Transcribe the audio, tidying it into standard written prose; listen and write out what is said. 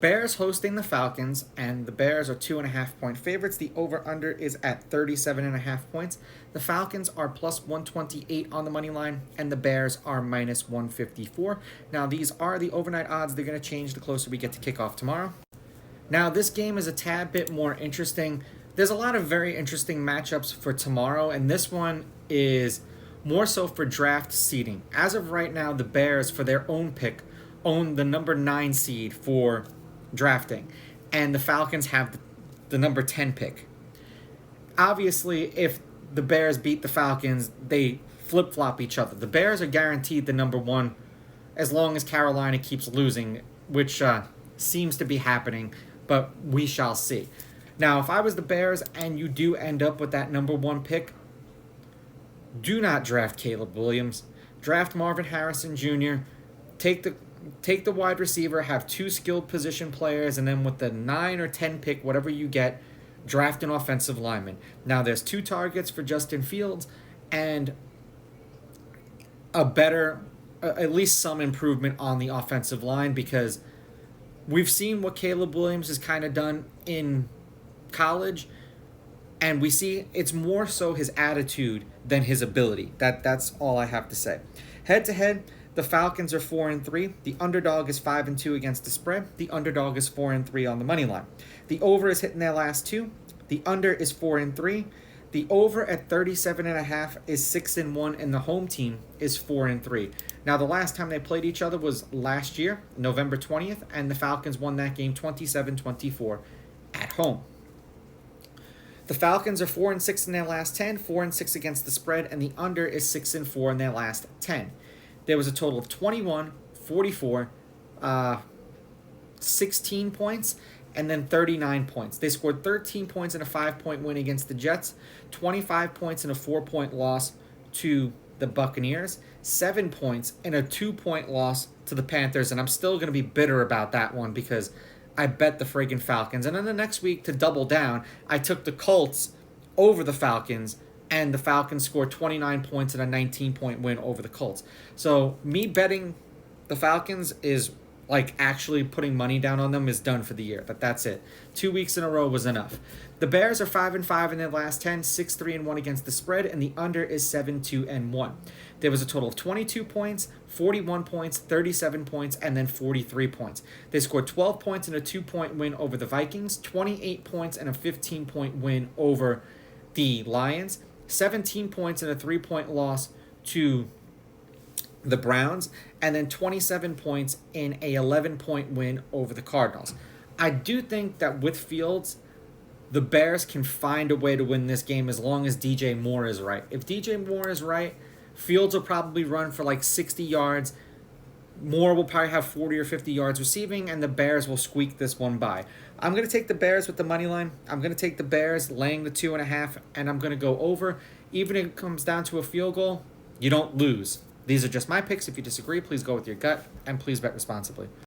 Bears hosting the Falcons, and the Bears are 2.5-point favorites. The over-under is at 37.5 points. The Falcons are plus 128 on the money line, and the Bears are minus 154. Now, these are the overnight odds. They're going to change the closer we get to kickoff tomorrow. Now, this game is a tad bit more interesting. There's a lot of very interesting matchups for tomorrow, and this one is more so for draft seeding. As of right now, the Bears, for their own pick, own the number 9 seed for drafting, and the Falcons have the number 10 pick. Obviously, if the Bears beat the Falcons, they flip-flop each other. The Bears are guaranteed the number 1 as long as Carolina keeps losing, which seems to be happening, but we shall see. Now, if I was the Bears and you do end up with that number 1 pick, do not draft Caleb Williams. Draft Marvin Harrison Jr. Take the wide receiver, have 2 skilled position players, and then with the 9 or 10 pick, whatever you get, draft an offensive lineman. Now, there's 2 targets for Justin Fields and at least some improvement on the offensive line, because we've seen what Caleb Williams has kind of done in college, and we see it's more so his attitude than his ability. That's all I have to say. Head-to-head, the Falcons are 4-3. The underdog is 5-2 against the spread. The underdog is 4-3 on the money line. The over is hitting their last 2. The under is 4-3. The over at 37.5 is 6-1, and the home team is 4-3. Now, the last time they played each other was last year, November 20th, and the Falcons won that game 27-24 at home. The Falcons are 4-6 in their last 10, 4-6 against the spread, and the under is 6-4 in their last 10. There was a total of 21, 44, 16 points, and then 39 points. They scored 13 points in a 5-point win against the Jets, 25 points in a 4-point loss to the Buccaneers, 7 points in a 2-point loss to the Panthers, and I'm still going to be bitter about that one because I bet the friggin' Falcons. And then the next week, to double down, I took the Colts over the Falcons, and the Falcons scored 29 points in a 19-point win over the Colts. So me betting the Falcons is like actually putting money down on them is done for the year. But that's it. 2 weeks in a row was enough. The Bears are 5-5 in their last 10, 6-3-1 against the spread, and the under is 7-2-1. There was a total of 22 points, 41 points, 37 points, and then 43 points. They scored 12 points in a 2-point win over the Vikings, 28 points in a 15-point win over the Lions, 17 points in a 3-point loss to the Browns, and then 27 points in a 11-point win over the Cardinals. I do think that with Fields, the Bears can find a way to win this game as long as DJ Moore is right. If DJ Moore is right, Fields will probably run for like 60 yards. Moore will probably have 40 or 50 yards receiving, and the Bears will squeak this one by. I'm going to take the Bears with the money line. I'm going to take the Bears laying the 2.5, and I'm going to go over. Even if it comes down to a field goal, you don't lose. These are just my picks. If you disagree, please go with your gut, and please bet responsibly.